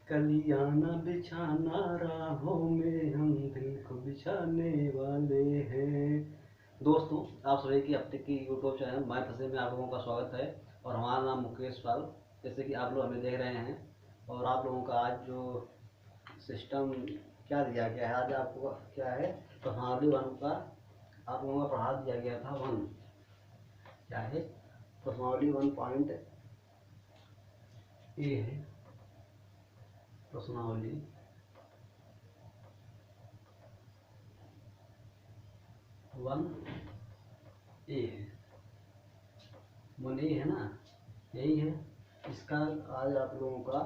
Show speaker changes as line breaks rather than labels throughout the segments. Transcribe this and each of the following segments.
कलियाना बिछाना राहों में हम दिल को बिछाने वाले हैं। दोस्तों, आप सभी की अब तक की यूट्यूब चैनल माय फंसे में आप लोगों का स्वागत है। और हमारा नाम मुकेश पाल, जैसे कि आप लोग हमें देख रहे हैं। और आप लोगों का आज जो सिस्टम क्या दिया गया है, आज आपको क्या है, पर्सनालिटी वन का आप लोगों का पढ़ा दिया गया था। वन क्या है, पर्सनालिटी 1.A है। पर्सनालिटी 1A है, 1A है ना, यही है। इसका आज आप लोगों का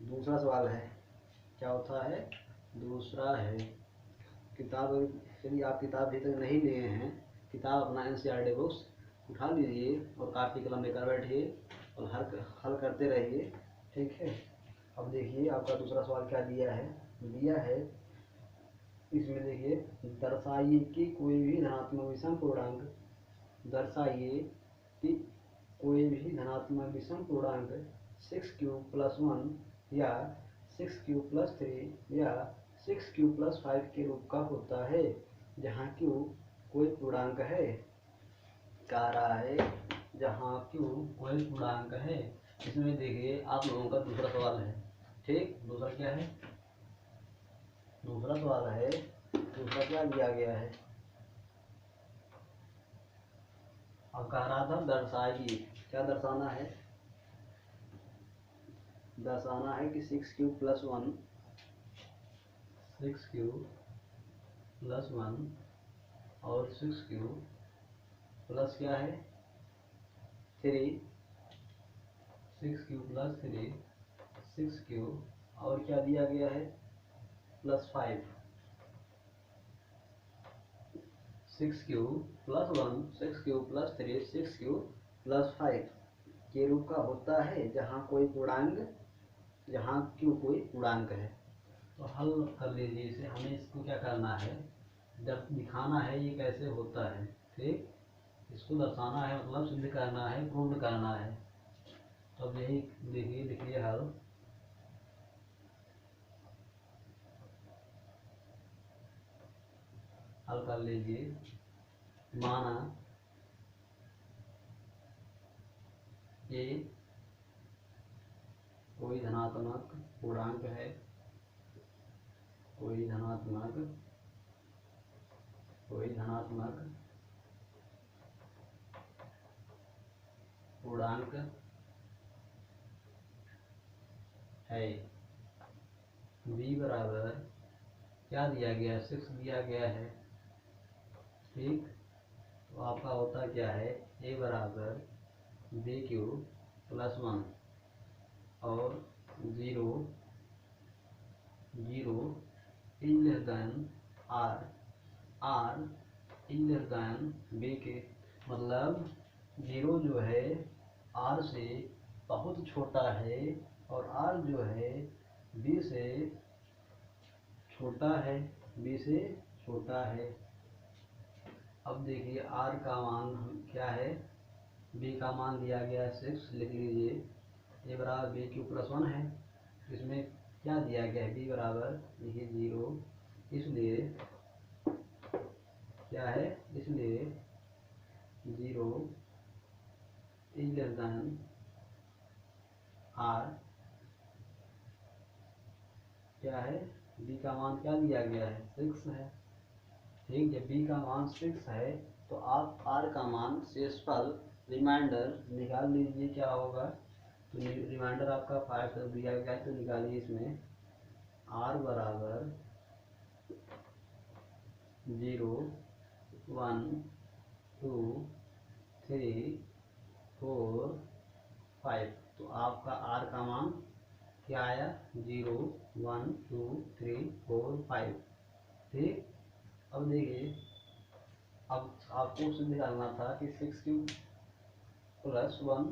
दूसरा सवाल है। क्या होता है, दूसरा है। किताब, यदि आप किताब अभी तक नहीं लिए हैं, किताब अपना NCERT बुक्स उठा लीजिए और कापी कलम लेकर बैठिए और हल करते रहिए, ठीक है। अब देखिए आपका दूसरा सवाल क्या दिया है। इसमें देखिए, दर्शाइए कि कोई भी धनात्मक विषम पूर्णांक, दर्शाइए कि कोई भी धनात्मक विषम पूर्णांक 6q+1 या 6q+3 या 6q+5 के रूप का होता है, जहाँ q कोई पूर्णांक है। कह रहा है जहाँ q कोई पूर्णांक है। इसमें देखिए आप लोगों का दूसरा सवाल है, ठीक। दूसरा क्या है, दूसरा सवाल है। दूसरा क्या दिया गया है, अब कह रहा था दर्शाइए। क्या दर्शाना है, दर्शाना है कि 6q+1 और 6q प्लस क्या है 3, 6q+3 6q और क्या दिया गया है +5, 6q+1 6q+3 6q+5 के रूप का होता है, जहाँ कोई पूर्णांक, जहाँ q कोई पूर्णांक है। तो हल कर लीजिए इसे। हमें इसको क्या करना है, जब दिखाना है ये कैसे होता है, ठीक। इसको दर्शाना है, मतलब सिद्ध करना है, प्रूव करना है। तो अब यही देखिए, लिखिए हल। हल कर लीजिए। माना ये कोई धनात्मक पूर्णांक है, कोई धनात्मक पूर्णांक है। b बराबर क्या दिया गया है, 6 दिया गया है, ठीक। तो आपका होता क्या है, a बराबर bq+1 और 0 is less than r is less than b के, मतलब 0 जो है r से बहुत छोटा है और r जो है b से छोटा है, b से छोटा है। अब देखिए r का मान क्या है, b का मान दिया गया है 6, लिख लीजिए। a बराबर bq+1 है, इसमें क्या दिया गया है, b बराबर देखिए 0, इसलिए क्या है, इसलिए 0 इज लेस देन r, क्या है, b का मान क्या दिया गया है 6 है, ठीक। जब b का मान 6 है तो आप r का मान शेषफल रिमाइंडर निकाल लीजिए, क्या होगा। तो रिमाइंडर आपका 5 दिया गया है, तो निकालिए इसमें। r बराबर 0 1 2 3 4 5। तो आपका r का मान क्या आया, 0 1 2 3 4 5, ठीक। अब देखिए, अब आपको सिद्ध करना था कि 6q+1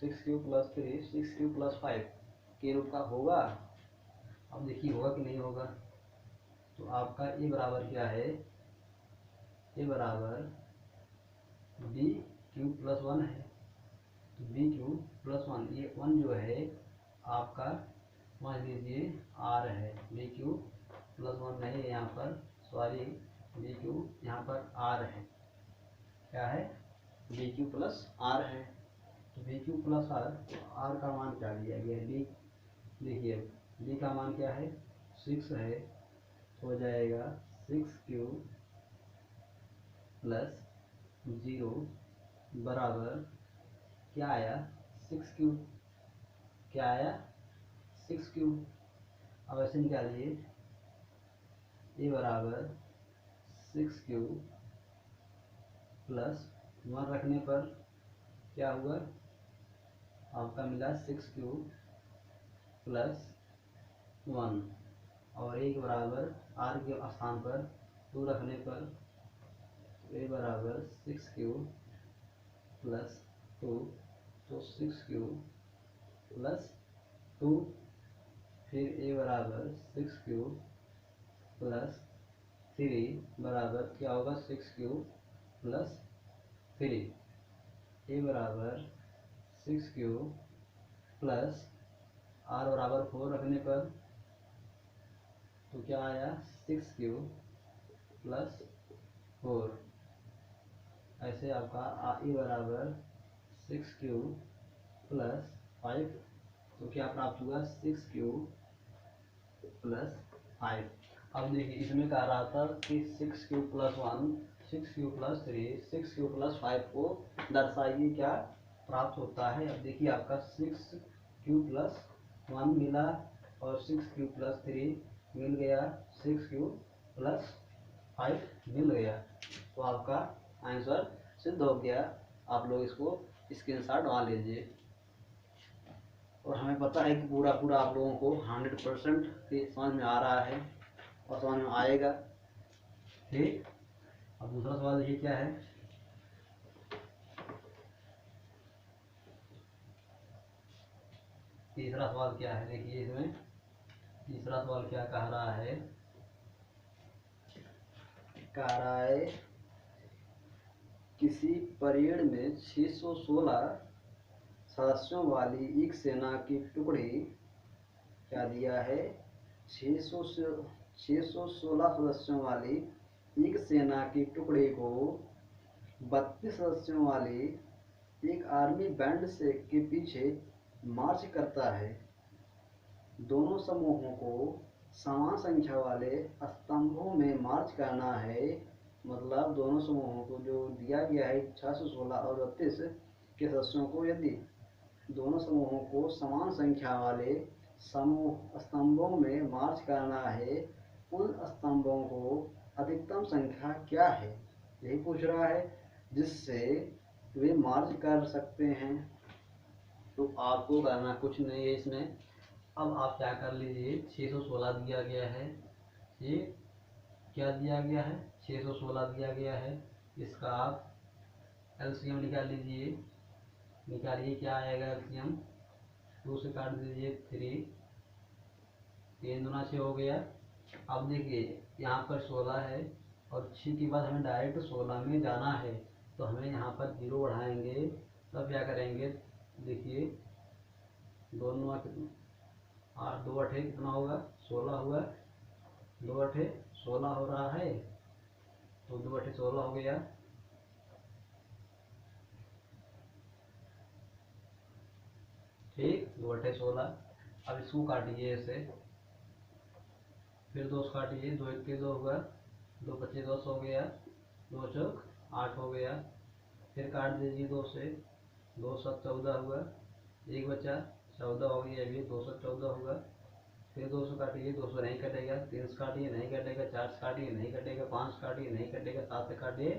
6q+3 6q+5 के रूप का होगा। अब देखिए होगा कि नहीं होगा। तो आपका a बराबर क्या है, a बराबर bq+1 है। तो bq+1, ये 1 जो है आपका मान लीजिए आर है, बी क्यू प्लस 1 नहीं है यहाँ पर, सॉरी, बी क्यू यहाँ पर आर है, क्या है, बी क्यू प्लस आर है। तो B Q plus R, R का मान क्या दिया गया है, बी, देखिए बी का मान क्या है, 6 है, हो जाएगा 6Q प्लस 0 बराबर क्या आया, 6Q, क्या आया, 6Q। अब ऐसे निकालिए, ए बराबर 6Q प्लस 1 रखने पर क्या हुआ, आपका मिला 6Q प्लस 1, और एक बराबर आर के स्थान पर 2 रखने पर ए बराबर 6Q प्लस 2, तो 6Q प्लस 2, फिर ए बराबर 6Q प्लस 3 बराबर क्या होगा, 6Q प्लस 3, ए बराबर 6Q प्लस आर बराबर 4 रखने पर तो क्या आया, 6Q प्लस 4। ऐसे आपका ए बराबर 6Q प्लस 5, तो क्या प्राप्त हुआ, 6Q प्लस 5। अब देखिए इसमें कह रहा था कि 6Q plus 1, 6Q plus 3, 6Q plus 5 को दर्शाइए क्या प्राप्त होता है। अब देखिए आपका 6Q प्लस 1 मिला और 6Q प्लस 3 मिल गया, 6Q प्लस 5 मिल गया, तो आपका आंसर सिद्ध हो गया। आप लोग इसको स्क्रीनशॉट डाल लीजिए। और हमें पता है कि पूरा पूरा आप लोगों को 100% समझ में आ रहा है और समझ में आएगा। ठीक, अब दूसरा सवाल देखिए क्या है। तीसरा सवाल क्या है, देखिए इसमें तीसरा सवाल क्या कह रहा है, कह रहा है किसी परेड में 616 सदस्यों वाली एक सेना की टुकड़ी, क्या दिया है, 616 सदस्यों वाली एक सेना की टुकड़ी को 32 सदस्यों वाली एक आर्मी बैंड से के पीछे मार्च करता है। दोनों समूहों को समान संख्या वाले स्तंभों में मार्च करना है। मतलब दोनों समूहों को जो दिया गया है 616 और 32 के सदस्यों को, यदि दोनों समूहों को समान संख्या वाले समूह स्तंभों में मार्च करना है, उन स्तंभों को अधिकतम संख्या क्या है, यही पूछ रहा है, जिससे वे मार्च कर सकते हैं। तो आपको करना कुछ नहीं है इसमें। अब आप क्या कर लीजिए, 616 दिया गया है, ये क्या दिया गया है, 616 दिया गया है, इसका आप एलसीएम निकाल लीजिए। निकालिए, क्या आएगा एलसीएम, 2 से काट दीजिए 3, 3 दूना 6 हो गया। अब देखिए यहाँ पर 16 है और 6 के बाद हमें डायरेक्ट 16 में जाना है, तो हमें यहाँ पर 0 बढ़ाएंगे, तब क्या करेंगे, देखिए 2 9 8 2 8 कितना होगा, 16 हुआ, 2 8 16 हो रहा है, तो 2 8 16 हो गया। ठीक, 2 8 16। अब इसको काटिए ऐसे, फिर 2 से काटिए, 2 1 2 हुआ, 2 25 10 हो गया, 2 चौक 8 हो गया, फिर काट दीजिए 2 से, 2 7 14 हुआ, 1 बचा 14 हो गया, अभी 2 7 14 होगा, फिर 2 से काटिए, 2 से नहीं कटेगा, 3 से काटिए नहीं कटेगा, 4 से काटिए नहीं कटेगा, 5 से काटिए नहीं कटेगा, 7 से काटिए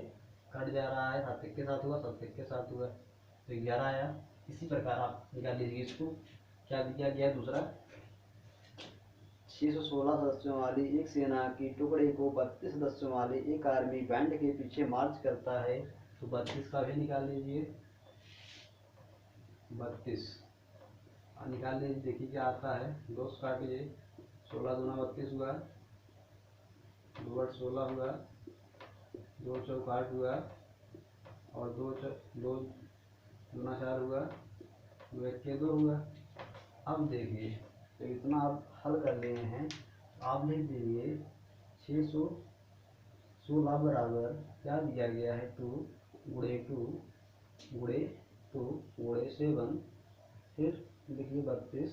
कट जा रहा है, 7 के साथ हुआ, 7 के साथ हुआ, तो 11 आया। इसी प्रकार आप निकाल लीजिए इसको, क्या दिया गया दूसरा, 616 सदस्यों वाली एक सेना की टुकड़ी को 32 सदस्यों वाली एक आर्मी बैंड के पीछे मार्च करता है, तो 32 का भी निकाल लीजिए, 32 निकाल लीजिए, देखिए क्या आता है, 2 से काटिए, 16 दूना 32 हुआ, 2 8 16 हुआ, 2 चौक 8 हुआ, और 2 दूना 4 हुआ, 2 1 2 हुआ। अब देखिए तो इतना आप हल कर लिए हैं। आप लिख दीजिए 616 बराबर क्या दिया गया है, 2 गुणे 2 गुणे 2 गुणे 7, फिर लिखिए 32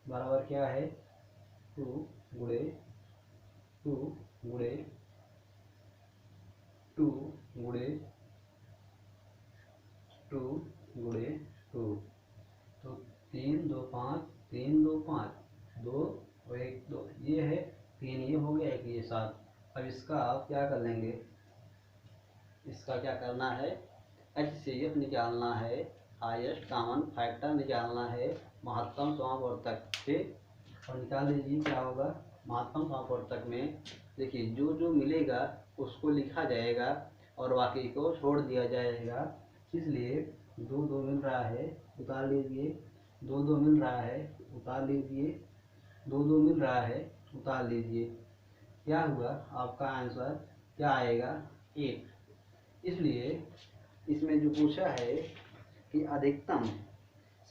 बराबर क्या है 2 गुणे 2 गुणे 2 गुणे 2 गुणे 2, तो 3 2 5 3 2 5 2 और 1 2, ये है 3, ये हो गया 1 ये 7। अब इसका आप क्या कर लेंगे, इसका क्या करना है, HCF निकालना है, हाईएस्ट कॉमन फैक्टर निकालना है, महत्तम समापवर्तक। ठीक, और निकाल लीजिए क्या होगा। महत्तम समापवर्तक में देखिए जो जो मिलेगा उसको लिखा जाएगा और बाकी को छोड़ दिया जाएगा। इसलिए 2 2 मिल रहा है, उतार लीजिए, 2 2 मिल रहा है, उतार लीजिए, 2 2 मिल रहा है, उतार लीजिए। क्या हुआ, आपका आंसर क्या आएगा 8। इसलिए इसमें जो पूछा है कि अधिकतम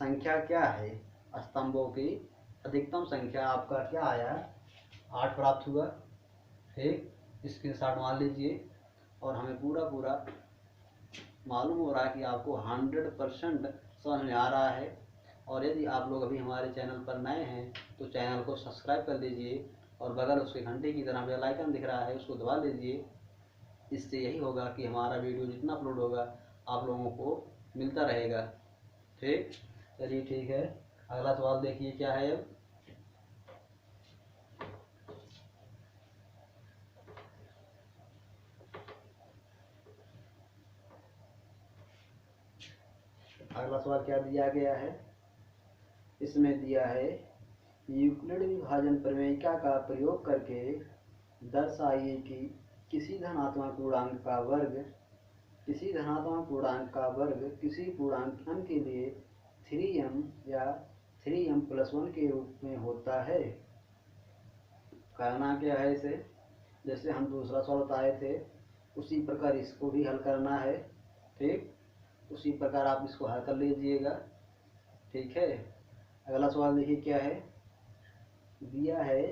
संख्या क्या है, स्तंभों की अधिकतम संख्या आपका क्या आया, 8 प्राप्त हुआ। ठीक, स्क्रीनशॉट मार लीजिए। और हमें पूरा मालूम हो रहा है कि आपको 100% समझ में आ रहा है। और यदि आप लोग अभी हमारे चैनल पर नए हैं तो चैनल को सब्सक्राइब कर लीजिए और बगल उसके घंटे की तरह बेल आइकन दिख रहा है उसको दबा लीजिए। इससे यही होगा कि हमारा वीडियो जितना अपलोड होगा आप लोगों को मिलता रहेगा। ठीक, चलिए ठीक है, अगला सवाल देखिए क्या है। अब अगला सवाल क्या दिया गया है, इसमें दिया है यूक्लिड विभाजन प्रमेयिका का प्रयोग करके दर्शाइए कि किसी धनात्मक पूर्णांक का वर्ग किसी पूर्णांक m के लिए 3m या 3m+1 के रूप में होता है। करना क्या है, इसे जैसे हम दूसरा सवाल बताए थे उसी प्रकार इसको भी हल करना है। ठीक, उसी प्रकार आप इसको हल कर लीजिएगा। ठीक है, अगला सवाल देखिए क्या है, दिया है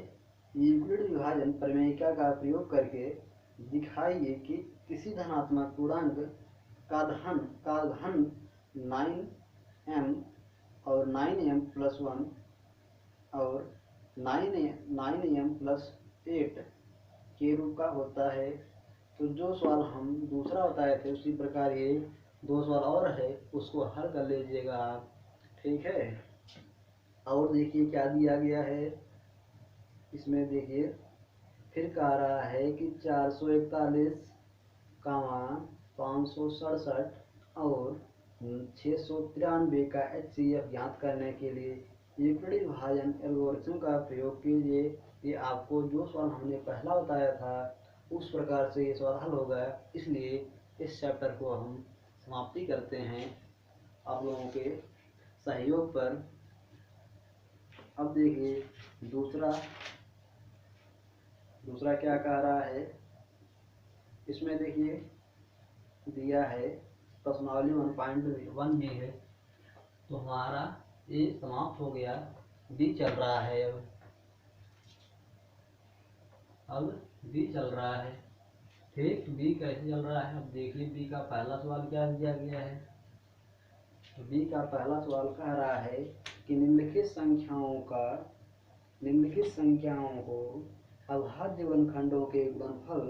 यूक्लिड विभाजन प्रमेयिका का प्रयोग करके दिखाइए कि किसी धनात्मक पूर्णांक का घन 9m और 9m+1 और 9m+8 के रूप का होता है। तो जो सवाल हम दूसरा बताए थे उसी प्रकार ये 2 सवाल और है, उसको हल कर लीजिएगा आप। ठीक है, और देखिए क्या दिया गया है, इसमें देखिए फिर कह रहा है कि 441, 567 और 693 का HCF ज्ञात करने के लिए यूक्लिड विभाजन एल्गोरिथ्म का प्रयोग कीजिए। ये आपको जो सवाल हमने पहला बताया था उस प्रकार से ये सवाल हल होगा। इसलिए इस चैप्टर को हम समाप्ति करते हैं आप लोगों के सहयोग पर। अब देखिए दूसरा क्या कह रहा है, इसमें देखिए दिया है प्रश्नावली 1.1 भी है। तो हमारा ए समाप्त हो गया, बी चल रहा है। अब बी चल रहा है। ठीक, बी कैसे चल रहा है, अब देखिए बी का पहला सवाल क्या दिया गया है। तो बी का पहला सवाल कह रहा है कि निम्नलिखित संख्याओं को अभाज्य वर्गखंडों के गुणनफल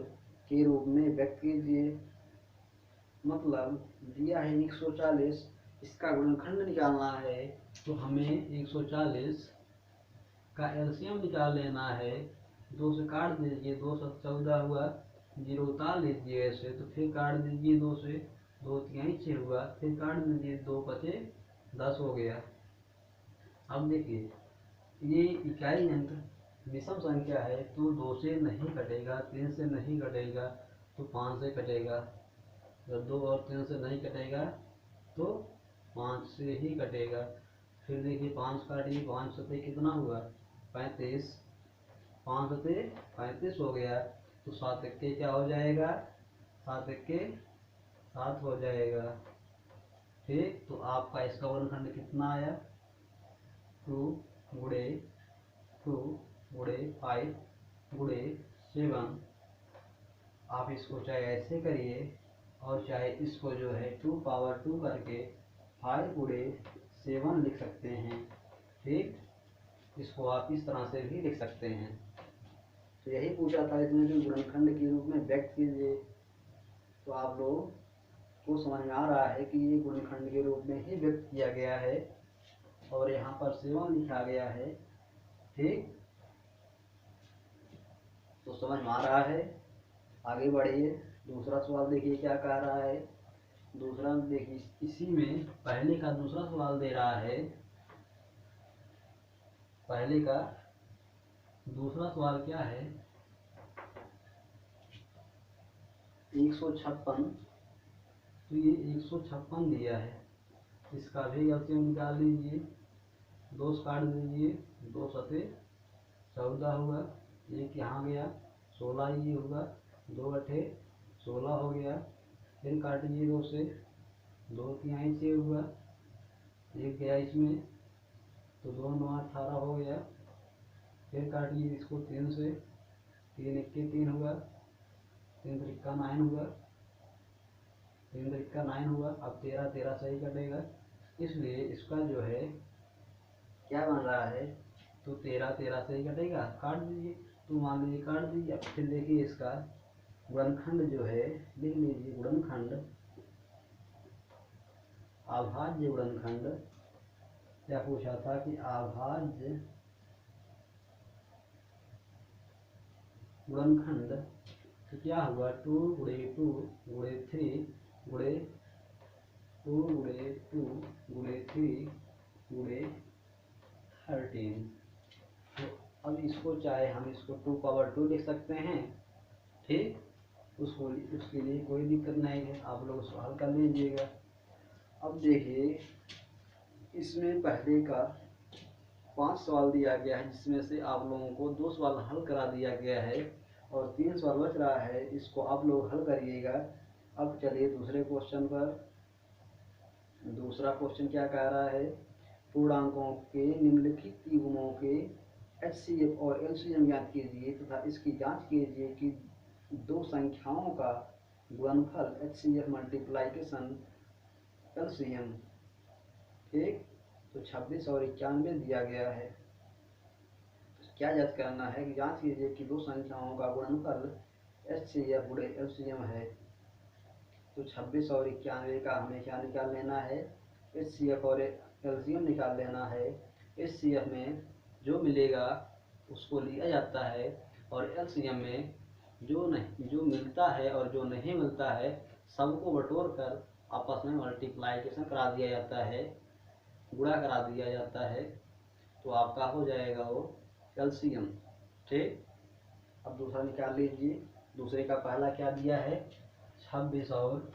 के रूप में व्यक्त कीजिए। मतलब दिया है 140, इसका गुणनखंड निकालना है तो हमें 140 का एलसीएम निकाल लेना है। 2 से काट दीजिए, 2 से 14 हुआ, 0 उतार लीजिए ऐसे, तो फिर काट दीजिए 2 से, 2 3 6 हुआ, फिर काट दीजिए, 2 बचे 10 हो गया। अब देखिए ये इकाई अंक विषम संख्या है तो 2 से नहीं कटेगा, 3 से नहीं कटेगा तो 5 से कटेगा। जब 2 और 3 से नहीं कटेगा तो 5 से ही कटेगा। फिर देखिए 5 काटिए, 5 सते कितना हुआ 35, 5 सते 35 हो गया। तो 7 एक्के क्या हो जाएगा, 7 एक्के 7 हो जाएगा। ठीक, तो आपका इसका वर्गखंड कितना आया, 2 गुणे 2 गुणे 5 गुणे 7। आप इसको चाहे ऐसे करिए और चाहे इसको जो है 2 पावर 2 करके 5 गुणे 7 लिख सकते हैं। ठीक, इसको आप इस तरह से भी लिख सकते हैं। तो यही पूछा था इसमें जो गुणनखंड के रूप में व्यक्त कीजिए। तो आप लोग को समझ में आ रहा है कि ये गुणनखंड के रूप में ही व्यक्त किया गया है और यहाँ पर 7 लिखा गया है। ठीक, तो समझ में आ रहा है। आगे बढ़िए, दूसरा सवाल देखिए क्या कह रहा है। दूसरा देखिए, इसी में पहले का दूसरा सवाल दे रहा है। पहले का दूसरा सवाल क्या है, 156। तो ये 156 दिया है, इसका भी एलसीएम निकाल लीजिए। 2 से काट दीजिए, 2 सते 14 हुआ, एक यहाँ गया 16 ये होगा, 2 अठे 16 हो गया। फिर काटिए 2 से, 2 तिहाई से हुआ, एक गया इसमें तो 2 9 18 हो गया। फिर काटिए इसको 3 से, 3 इक्के 3 हुआ, 3 त्रिक्का 9 हुआ, 3 त्रिक्का 9 हुआ। अब 13 13 सही कटेगा, इसलिए इसका जो है क्या बन रहा है, तो 13 13 सही कटेगा, काट दीजिए। तो मान लीजिए काट दीजिए। अब फिर देखिए इसका गुणनखंड जो है लिख लीजिए। गुणनखंड, अभाज्य गुणनखंड, क्या पूछा था कि अभाज्य गुणनखंड। तो क्या हुआ, 2 गुणे 2 गुणे 3 गुणे 2 गुणे 2 गुणे 3 गुणे 13। तो अब इसको चाहे हम इसको 2 पावर 2 लिख सकते हैं। ठीक, उसके लिए कोई दिक्कत नहीं है, आप लोग उसको हल कर लीजिएगा। अब देखिए, इसमें पहले का 5 सवाल दिया गया है, जिसमें से आप लोगों को 2 सवाल हल करा दिया गया है और 3 सवाल बच रहा है, इसको आप लोग हल करिएगा। अब चलिए दूसरे क्वेश्चन पर। दूसरा क्वेश्चन क्या कह रहा है, पूर्णांकों के निम्नलिखित युग्मों के HCF और LCM ज्ञात कीजिए तथा इसकी जांच कीजिए कि 2 संख्याओं का गुणनफल HCF मल्टीप्लाइकेशन LCM। ठीक, तो 26 और 91 दिया गया है। क्या जांच करना है कि जांच कीजिए कि 2 संख्याओं का गुणनफल HCF गुणे LCM है। तो 26 और 91 का हमें क्या निकाल लेना है, HCF और LCM निकाल लेना है। HCF में जो मिलेगा उसको लिया जाता है और LCM में जो मिलता है और जो नहीं मिलता है सबको बटोर कर आपस में मल्टीप्लाइकेशन करा दिया जाता है, गुणा करा दिया जाता है। तो आपका हो जाएगा वो LCM। ठीक, अब दूसरा निकाल लीजिए। दूसरे का पहला क्या दिया है, 26 और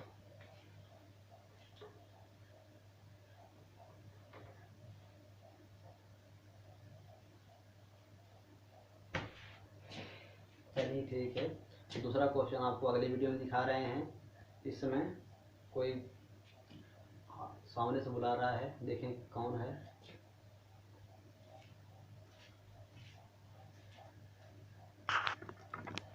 'चलिए ठीक है। तो दूसरा क्वेश्चन आपको अगले वीडियो में दिखा रहे हैं। इस समय कोई सामने से बुला रहा है, देखें कौन है।